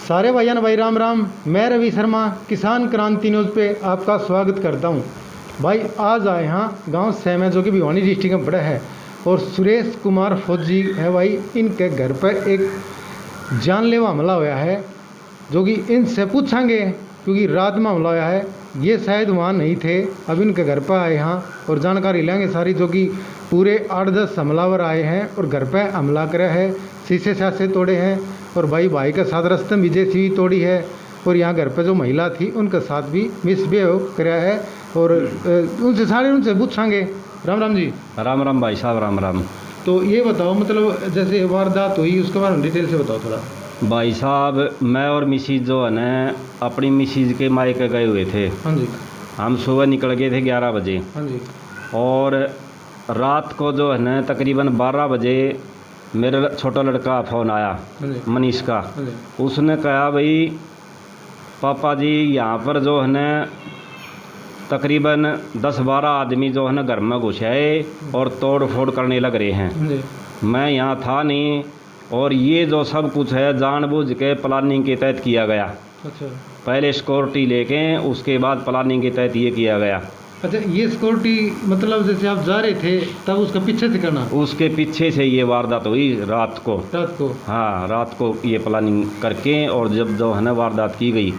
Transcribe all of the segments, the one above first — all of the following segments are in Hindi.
सारे भाइयों भाई राम राम। मैं रवि शर्मा किसान क्रांति न्यूज़ पे आपका स्वागत करता हूँ। भाई आज आए यहाँ गांव सैम है जो कि भिवानी डिस्ट्रिक्ट में पड़ा है और सुरेश कुमार फौजी है भाई। इनके घर पर एक जानलेवा हमला हुआ है जो कि इनसे पूछेंगे क्योंकि रात में हमला हुआ है। ये शायद वहाँ नहीं थे, अब इनके घर पर आए यहाँ और जानकारी लेंगे सारी। जो कि पूरे 8-10 हमलावर आए हैं और घर पर हमला करे है, शीशे साशे तोड़े हैं और भाई के साथ रास्ते में जेसीबी तोड़ी है और यहाँ घर पे जो महिला थी उनके साथ भी मिसबिहेव कराया है और उनसे पूछेंगे। राम राम जी। राम राम भाई साहब, राम राम। तो ये बताओ मतलब जैसे वारदात हुई उसके बारे में डिटेल से बताओ थोड़ा। भाई साहब, मैं और मिसिज जो है ना अपनी मिसिज के मायके गए हुए थे। हाँ जी। हम सुबह निकल गए थे 11 बजे। हाँ जी। और रात को जो है ना तकरीबन 12 बजे मेरा छोटा लड़का फ़ोन आया, मनीष का। उसने कहा भाई पापा जी यहाँ पर जो है ना तकरीबन 10-12 आदमी जो है ना घर में घुस आए और तोड़ फोड़ करने लग रहे हैं। मैं यहाँ था नहीं और ये जो सब कुछ है जानबूझ के प्लानिंग के तहत किया गया। अच्छा। पहले सिक्योरिटी लेके उसके बाद प्लानिंग के तहत ये किया गया। अच्छा, ये सिक्योरिटी मतलब जैसे आप जा रहे थे तब उसका पीछे से करना? उसके पीछे से ये वारदात हुई रात को। हाँ, रात को ये प्लानिंग करके और जब जो है ना वारदात की गई,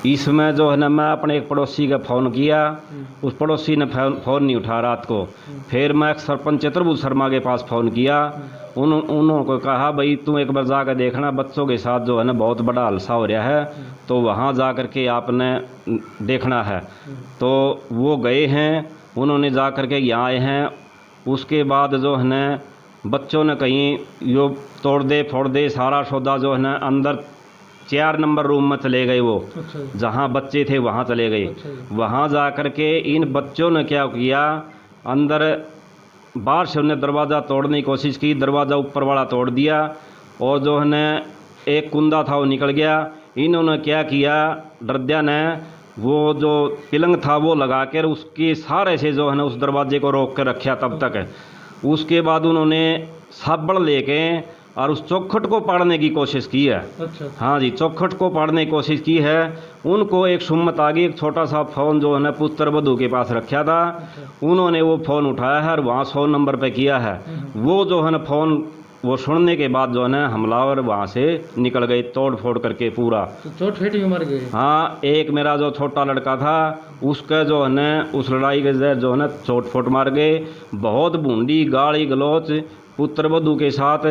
इसमें जो है ना मैं अपने एक पड़ोसी का फ़ोन किया, उस पड़ोसी ने फ़ोन नहीं उठा रात को। फिर मैं सरपंच चतुर्भुज शर्मा के पास फ़ोन किया, उन्होंने कहा भाई तू एक बार जाकर देखना, बच्चों के साथ जो है ना बहुत बड़ा हादसा हो रहा है, तो वहाँ जा कर के आपने देखना है। तो वो गए हैं, उन्होंने जा कर के यहाँ आए हैं। उसके बाद जो है ना बच्चों ने कहीं यो तोड़ दे फोड़ दे सारा सौदा जो है ना अंदर 4 नंबर रूम में चले गए। वो जहाँ बच्चे थे वहाँ चले गए। वहाँ जा कर के इन बच्चों ने क्या किया, अंदर बाहर से उन्हें दरवाज़ा तोड़ने की कोशिश की, दरवाज़ा ऊपर वाला तोड़ दिया और जो है ना एक कुंदा था वो निकल गया। इन्होंने क्या किया, डरद्या ने वो जो पिलंग था वो लगा कर उसके सारे से जो है ना उस दरवाजे को रोक कर रखा तब तक। उसके बाद उन्होंने साबड़ लेके और उस चौखट को पाड़ने की कोशिश की है। अच्छा। हाँ जी, चौखट को पाड़ने की कोशिश की है। उनको एक सुम्मत आ गई, एक छोटा सा फ़ोन जो है ना पुत्र वधू के पास रखा था। अच्छा। उन्होंने वो फ़ोन उठाया है और वहाँ 100 नंबर पे किया है। वो जो है ना फ़ोन वो सुनने के बाद जो है ना हमलावर वहाँ से निकल गए तोड़ फोड़ करके पूरा। तो चोट फेट भी मर गए? हाँ, एक मेरा जो छोटा लड़का था उसका जो है ना उस लड़ाई के जरिए जो है ना चोट फोट मार गए। बहुत बूंदी गाली गलौच पुत्र वधू के साथ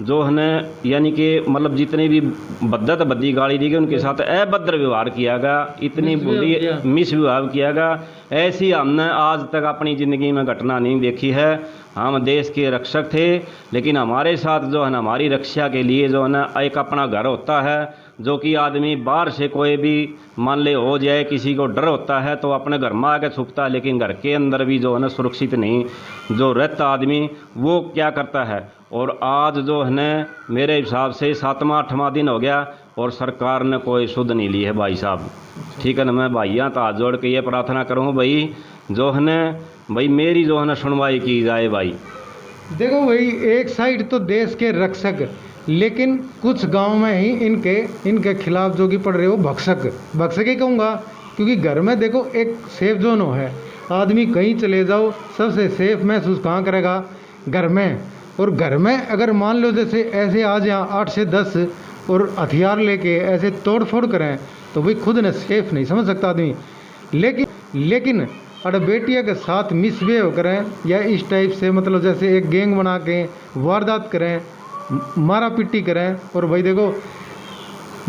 जो है ना यानी कि मतलब जितने भी बद्दत बद्दी गाली दी गई उनके साथ अभद्र व्यवहार किया गया, इतनी बुरी मिस व्यवहार किया गया। ऐसी हमने आज तक अपनी ज़िंदगी में घटना नहीं देखी है। हम देश के रक्षक थे, लेकिन हमारे साथ जो है ना हमारी रक्षा के लिए जो है ना एक अपना घर होता है, जो कि आदमी बाहर से कोई भी मान ले हो जाए, किसी को डर होता है तो अपने घर में आके छुपता है, लेकिन घर के अंदर भी जो है ना सुरक्षित नहीं जो रहता आदमी वो क्या करता है। और आज जो है ना मेरे हिसाब से 7वां-8वां दिन हो गया और सरकार ने कोई सुध नहीं ली है भाई साहब। ठीक है ना, मैं भाइयाँ तो हाथ जोड़ के ये प्रार्थना करूँ भाई जो है ना भाई मेरी जो है ना सुनवाई की जाए। भाई देखो भाई, एक साइड तो देश के रक्षक, लेकिन कुछ गांव में ही इनके खिलाफ जो कि पड़ रहे हो भक्षक ही कहूँगा, क्योंकि घर में देखो एक सेफ जोन हो है। आदमी कहीं चले जाओ सबसे सेफ महसूस कहाँ करेगा? घर में। और घर में अगर मान लो जैसे ऐसे आज यहाँ 8 से 10 और हथियार लेके ऐसे तोड़ फोड़ करें तो भाई खुद ने सेफ नहीं समझ सकता आदमी। लेकिन अगर बेटिया के साथ मिसबिहेव करें या इस टाइप से मतलब जैसे एक गैंग बना के वारदात करें, मारा पिट्टी करें। और भाई देखो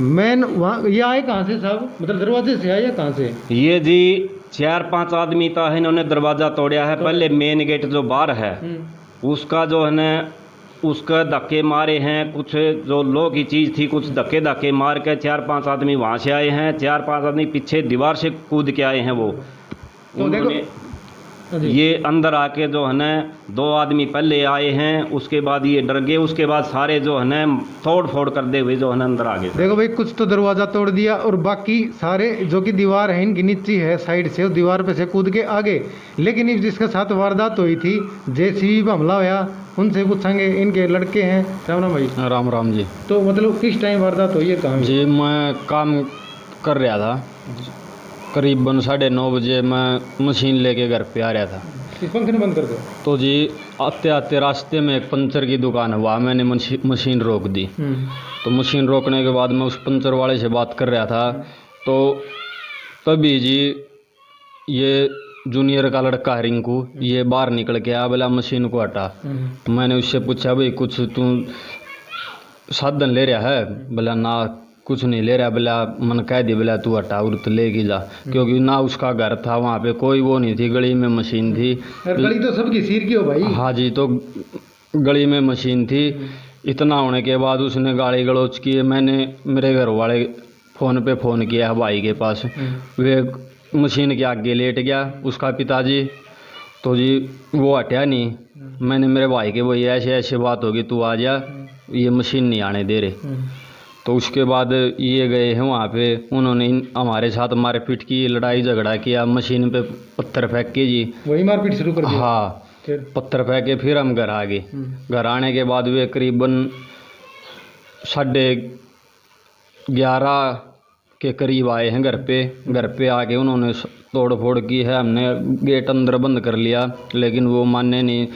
मैन वहाँ ये आए कहाँ से साहब, मतलब दरवाजे से आए या कहाँ से? ये जी 4-5 आदमी था, इन्होंने दरवाज़ा तोड़ा है। पहले मेन गेट जो बाहर है उसका जो है ना उसका धक्के मारे हैं, कुछ जो लो की चीज़ थी कुछ धक्के मार के 4-5 आदमी वहाँ से आए हैं। 4-5 आदमी पीछे दीवार से कूद के आए हैं वो। तो देखो ये अंदर आके जो है ना 2 आदमी पहले आए हैं, उसके बाद ये डर गए, उसके बाद सारे जो है ना तोड़ फोड़ कर दे हुए जो है ना अंदर आ गए। देखो भाई कुछ तो दरवाजा तोड़ दिया और बाकी सारे जो कि दीवार है इनकी नीचे है साइड से, उस दीवार पे से कूद के आगे। लेकिन इस जिसके साथ वारदात हुई थी जेसीबी पे हमला हुआ, उनसे पूछेंगे, इनके लड़के हैं। राम राम भाई। राम राम जी। तो मतलब किस टाइम वारदात हुई है, कहाँ? जी मैं काम कर रहा था, करीबन 9:30 बजे मैं मशीन लेके घर पे आ रहा था। इस पंखे बंद कर दो। तो जी आते आते रास्ते में एक पंचर की दुकान है, वहाँ मैंने मशीन रोक दी। तो मशीन रोकने के बाद मैं उस पंचर वाले से बात कर रहा था, तो तभी जी ये जूनियर का लड़का है रिंकू, ये बाहर निकल के आया, बोला मशीन को हटा। तो मैंने उससे पूछा भाई कुछ तू साधन ले रहा है? बोला ना कुछ नहीं ले रहा। बोला मन कह दी, बोला तू हटा और तो लेके जा, क्योंकि ना उसका घर था वहाँ पे, कोई वो नहीं थी, गली में मशीन थी। गली तो सबकी सिर की हो भाई। हाँ जी, तो गली में मशीन थी। इतना होने के बाद उसने गाली गलौज की। मैंने मेरे घर वाले फ़ोन पे फ़ोन किया भाई के पास, वे मशीन के आगे लेट गया उसका पिताजी। तो जी वो हटा नहीं। मैंने मेरे भाई के वही ऐसे ऐसे बात होगी, तू आ जा, ये मशीन नहीं आने दे रहे। तो उसके बाद ये गए हैं वहाँ पे, उन्होंने हमारे साथ मारपीट की, लड़ाई झगड़ा किया, मशीन पे पत्थर फेंक के जी वही मारपीट शुरू कर दी। हाँ, पत्थर फेंक के फिर हम घर आ गए। घर आने के बाद वे करीबन 11:30 के करीब आए हैं घर पे। घर पे आके उन्होंने तोड़ फोड़ की है। हमने गेट अंदर बंद कर लिया, लेकिन वो माने नहीं।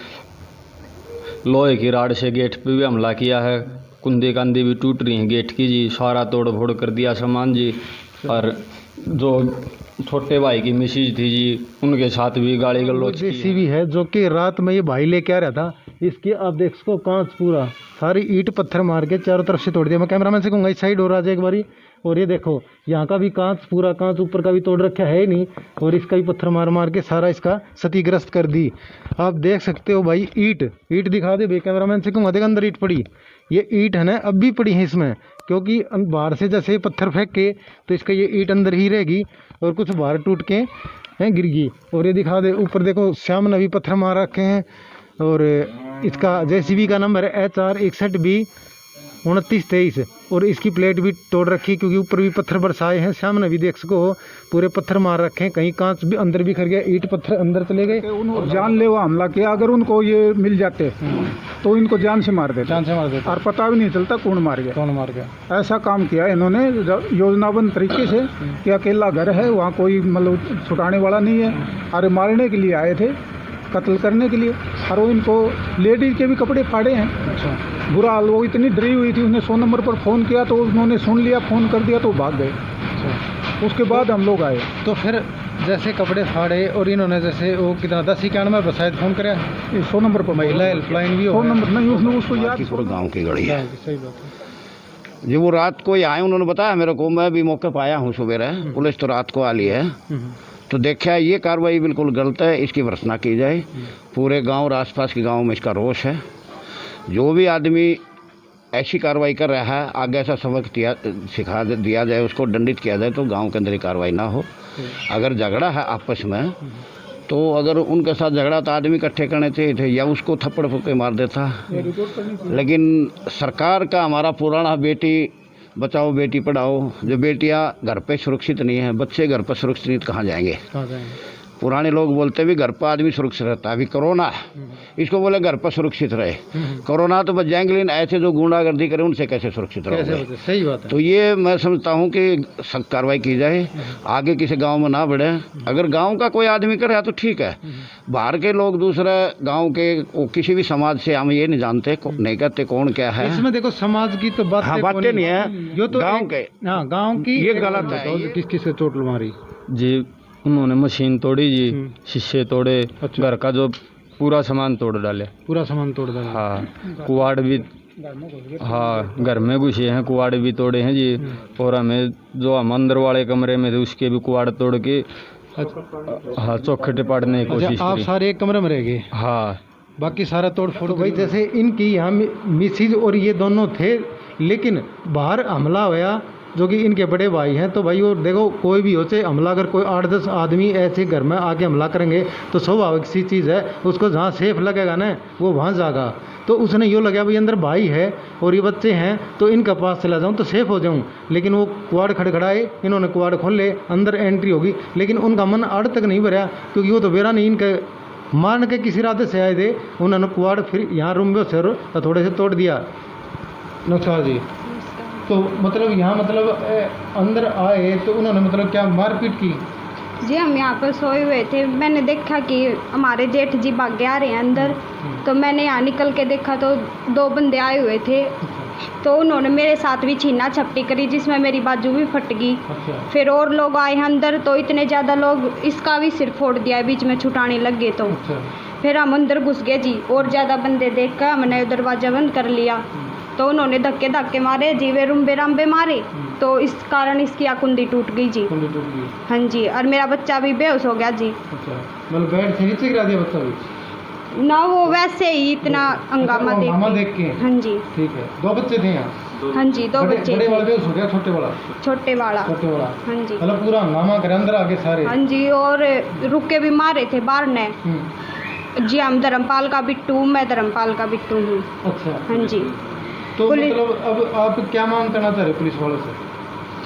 लोहे की राड से गेट पे भी हमला किया है, कुंदी कांदी भी टूट रही हैं गेट की जी, सारा तोड़ फोड़ कर दिया सामान जी। और जो छोटे भाई की मिसेज थी जी, उनके साथ भी गाली गलौज की। जेसीबी है जो कि रात में ये भाई लेके आ रहा था, इसकी आप देख सको कांच पूरा सारी ईंट पत्थर मार के चारों तरफ से तोड़ दिया। मैं कैमरामैन से कहूँगा इस साइड हो रहा है एक बारी, और ये देखो यहाँ का भी कांच, पूरा कांच ऊपर का भी तोड़ रखा है ही नहीं, और इसका भी पत्थर मार मार के सारा इसका क्षतिग्रस्त कर दी। आप देख सकते हो भाई, ईंट दिखा दे भाई, कैमरामैन से कहूँगा देख अंदर ईंट पड़ी, ये ईंट है ना अब भी पड़ी है इसमें, क्योंकि बाहर से जैसे पत्थर फेंक के तो इसका ये ईंट अंदर ही रहेगी और कुछ बाहर टूट के गिर गई। और ये दिखा दे ऊपर देखो श्याम ने भी पत्थर मार रखे हैं, और इसका जेसीबी का नंबर है HR 61B 2923, और इसकी प्लेट भी तोड़ रखी, क्योंकि ऊपर भी पत्थर बरसाए हैं। सामने भी देख सको पूरे पत्थर मार रखे हैं, कहीं कांच भी अंदर भी खर गया, ईंट पत्थर अंदर चले गए। उन्होंने जानलेवा हमला किया, अगर उनको ये मिल जाते तो इनको जान से मार देते, और पता भी नहीं चलता कौन मार गया। ऐसा काम किया इन्होंने योजनाबद्ध तरीके से कि अकेला घर है, वहाँ कोई मतलब छुटाने वाला नहीं है, अरे मारने के लिए आए थे, कत्ल करने के लिए। और वो इनको लेडीज के भी कपड़े फाड़े हैं। अच्छा। बुरा हाल, वो इतनी डरी हुई थी, उसने 100 नंबर पर फ़ोन किया तो उन्होंने सुन लिया, फ़ोन कर दिया तो भाग गए। अच्छा। उसके बाद हम लोग आए। तो फिर जैसे कपड़े फाड़े और इन्होंने जैसे वो कितना 1091 पर शायद फ़ोन कराया, 100 नंबर पर महिला हेल्पलाइन भी हो, 100 नंबर नहीं, उसने उसको याद। गाँव की गड़ी है। सही बात है जी। वो रात को ही आए, उन्होंने बताया मेरे को, मैं भी मौके पर आया हूँ सवेरे, पुलिस तो रात को आ ली है। तो देखा ये कार्रवाई बिल्कुल गलत है, इसकी भर्त्सना की जाए। पूरे गांव और आसपास के गांव में इसका रोष है। जो भी आदमी ऐसी कार्रवाई कर रहा है, आगे ऐसा सबक सिखा दिया जाए, उसको दंडित किया जाए, तो गांव के अंदर ही कार्रवाई ना हो। अगर झगड़ा है आपस में, तो अगर उनके साथ झगड़ा तो आदमी इकट्ठे करने चाहिए थे, या उसको थप्पड़ फुक्के मार देता। लेकिन सरकार का हमारा पुराना बेटी बचाओ बेटी पढ़ाओ, जो बेटियां घर पे सुरक्षित नहीं है, बच्चे घर पर सुरक्षित कहाँ जाएंगे? पुराने लोग बोलते भी घर पर आदमी सुरक्षित रहता है। अभी कोरोना है, इसको बोले घर पर सुरक्षित रहे। कोरोना तो बच जाएंगे, लेकिन ऐसे जो गुंडागर्दी करें उनसे कैसे सुरक्षित रहोगे? सही बात है। तो ये मैं समझता हूँ कि सख्त कार्रवाई की जाए, आगे किसी गांव में ना बढ़े। अगर गांव का कोई आदमी करे तो ठीक है, बाहर के लोग दूसरे गांव के किसी भी समाज से, हम ये नहीं जानते, नहीं कहते कौन क्या है। इसमें देखो समाज की तो बातें नहीं है, जो तो गाँव के, गाँव की ये गलत है। किस किस से चोट मारी जी? उन्होंने मशीन तोड़ी जी, शीशे तोड़े। अच्छा। घर का जो पूरा सामान तोड़ डाले, पूरा सामान तोड़ डाले। हाँ, कुआड़ भी, हाँ घर में घुसे हैं, कुआड़ भी तोड़े हैं जी। और हमें जो हम अंदर वाले कमरे में थे उसके भी कुआड़ तोड़ के हाँ चौखटे पाड़ने की कोशिश की। आप सारे एक कमरे में रह गए? हाँ, बाकी सारा तोड़ फोड़। तो भाई जैसे इनकी यहाँ मिसिज और ये दोनों थे, लेकिन बाहर हमला हुआ जो कि इनके बड़े भाई हैं। तो भाई वो देखो कोई भी हो, चाहे हमला अगर कोई 8-10 आदमी ऐसे घर में आके हमला करेंगे तो स्वाभाविक सी चीज़ है, उसको जहाँ सेफ लगेगा ना वो वहाँ जाएगा। तो उसने यूँ लगा भाई अंदर भाई है और ये बच्चे हैं तो इनका पास चला जाऊँ तो सेफ हो जाऊँ, लेकिन वो कुआड़ खड़खड़ाए, इन्होंने कुआड़ खोले, अंदर एंट्री होगी, लेकिन उनका मन आड़ तक नहीं भरा क्योंकि वो तो बेरा नहीं इनके मान के किसी रास्ते से आए थे। उन्होंने कुआड़ फिर यहाँ रूम में सर थोड़े से तोड़ दिया। नमस्कार जी। तो मतलब यहाँ मतलब अंदर आए तो उन्होंने मतलब क्या मारपीट की? जी हम यहाँ पर सोए हुए थे, मैंने देखा कि हमारे जेठ जी भागे आ रहे हैं अंदर, तो मैंने यहाँ निकल के देखा तो 2 बंदे आए हुए थे, तो उन्होंने मेरे साथ भी छीना झपटी करी जिसमें मेरी बाजू भी फट गई। फिर और लोग आए हैं अंदर तो इतने ज़्यादा लोग, इसका भी सिर फोड़ दिया बीच में छुटाने लग गए। तो फिर हम अंदर घुस गए जी, और ज़्यादा बंदे देख कर हमने दरवाज़ा बंद कर लिया, तो उन्होंने धक्के मारे जी, वे रुम्बे राम्बे मारे, तो इस कारण इसकी आकुंडी टूट गई जी। हाँ जी, और मेरा बच्चा भी बेहोश हो गया जी। मतलब बेड से नीचे गिरा दिया बच्चा भी? ना वो वैसे ही इतना हंगामा देख के। हाँ जी ठीक है। 2 बच्चे थे यहाँ? हाँ जी 2 बच्चे बड़े वाला बेहोश हो गया, छोटे वाला? छोटे वाला। हाँ जी मतलब पूरा हंगामा करे अंदर आके सारे? हाँ जी, और रुके भी मारे थे बाहर ने जी। हम धर्मपाल का बिट्टू, मैं धर्मपाल का बिट्टू हूँ। अच्छा। हाँ जी। तो मतलब अब आप क्या मांग करना चाह रहे पुलिस वालों से?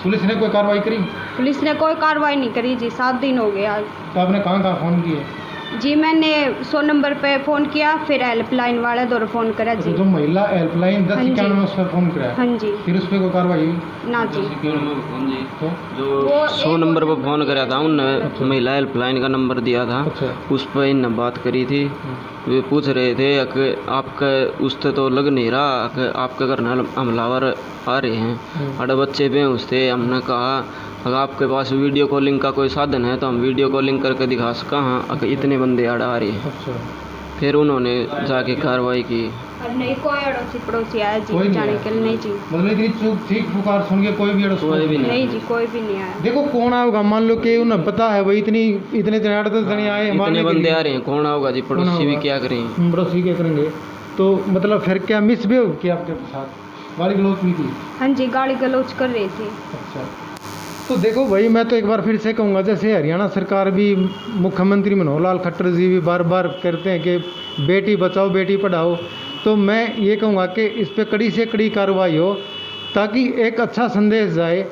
पुलिस ने कोई कार्रवाई करी? पुलिस ने कोई कार्रवाई नहीं करी जी, 7 दिन हो गए आज। तो आपने कहाँ फ़ोन किए? जी मैंने 100 नंबर पे फ़ोन किया, फिर हेल्पलाइन वाले दौर फ़ोन करा जी। जो महिला हेल्पलाइन 1091 उस पर फ़ोन करा? हाँ जी। फिर उस पर कोई कार्रवाई हुई? ना जी। तो जो 100 नंबर पर फ़ोन करा था उनने महिला हेल्पलाइन का नंबर दिया था। अच्छा। उस पर इनने बात करी थी, वे पूछ रहे थे कि आपका उससे तो लग नहीं रहा कि आपके घर में हमलावर आ रहे हैं, अरे बच्चे बेहोश थे। हमने कहा अगर आपके पास वीडियो कॉलिंग का कोई साधन है तो हम वीडियो कॉलिंग करके दिखा सका, हाँ अगर इतने बंदे आ रहे हैं। अच्छा। फिर उन्होंने जाके कार्रवाई की। और नहीं कोई अड़ोसी पड़ोसी आया जी जाने के लिए? नहीं जी। मतलब इतनी चीख पुकार सुन के कोई भी कोई भी नहीं जी, कोई भी नहीं आया। देखो कौन आएगा, मान लो कि उन्हें पता है भाई इतने 8-10 जने आए, इतने बंदे आ रहे हैं, कौन आओगा जी? पड़ोसी भी क्या करेंगे? पड़ोसी क्या करेंगे? तो मतलब फिर क्या मिसबिहेव किया आपके साथ? गाली गलौज भी की? हाँ जी, गाली गलौज कर रहे थे। अच्छा। तो देखो भाई मैं तो एक बार फिर से कहूँगा, जैसे हरियाणा सरकार भी, मुख्यमंत्री मनोहर लाल खट्टर जी भी बार बार कहते हैं कि बेटी बचाओ बेटी पढ़ाओ, तो मैं ये कहूँगा कि इस पर कड़ी से कड़ी कार्रवाई हो ताकि एक अच्छा संदेश जाए,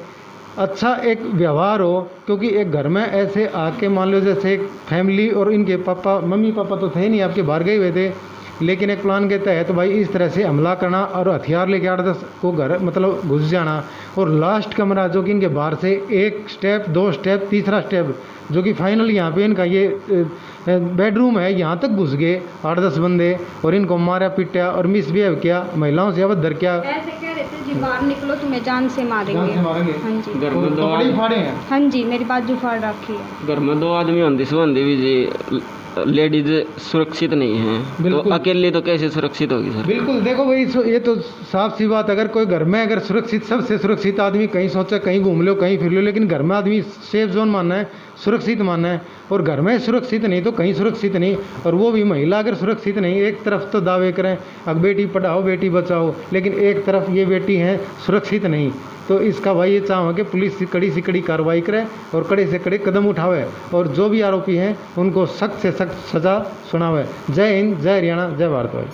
अच्छा एक व्यवहार हो। क्योंकि एक घर में ऐसे आके मान लो जैसे एक फैमिली और इनके पापा मम्मी पापा तो थे नहीं, आपके बाहर गए हुए थे, लेकिन एक प्लान के तहत भाई इस तरह से हमला करना और हथियार लेके 8-10 को घर मतलब घुस जाना, और लास्ट कमरा जो कि इनके बाहर से 1 स्टेप 2 स्टेप तीसरा स्टेप जो कि फाइनल यहाँ पे इनका ये बेडरूम है, यहाँ तक घुस गए 8-10 बंदे और इनको मारा पीटा और मिसबिहेव किया, महिलाओं से अभद्र किया। ऐसे कह रहे थे जी बाहर निकलो तुम्हें जान से मारेंगे। जान से मारेंगे? हाँ जी। घर में 2 आदमी फाड़े हैं? हाँ जी, मेरी बाजू फाड़ रखी है। घर में 2 आदमी होंगे सुबंधी भी जी, लेडीज सुरक्षित नहीं है तो अकेले तो कैसे सुरक्षित होगी सर? बिल्कुल। देखो भाई ये तो साफ सी बात, अगर कोई घर में अगर सुरक्षित, सबसे सुरक्षित आदमी कहीं सोचा कहीं घूम लो कहीं फिर लो, लेकिन घर में आदमी सेफ जोन मानना है, सुरक्षित मानना है, और घर में सुरक्षित नहीं तो कहीं सुरक्षित नहीं। और वो भी महिला अगर सुरक्षित नहीं, एक तरफ तो दावे करें अब बेटी पढ़ाओ बेटी बचाओ, लेकिन एक तरफ ये बेटी हैं सुरक्षित नहीं, तो इसका भाई ये चाहूँ कि पुलिस कड़ी से कड़ी कार्रवाई करे और कड़े से कड़े कदम उठावे और जो भी आरोपी हैं उनको सख्त से सख्त सज़ा सुनावे। जय हिंद, जय हरियाणा, जय भारत भाई।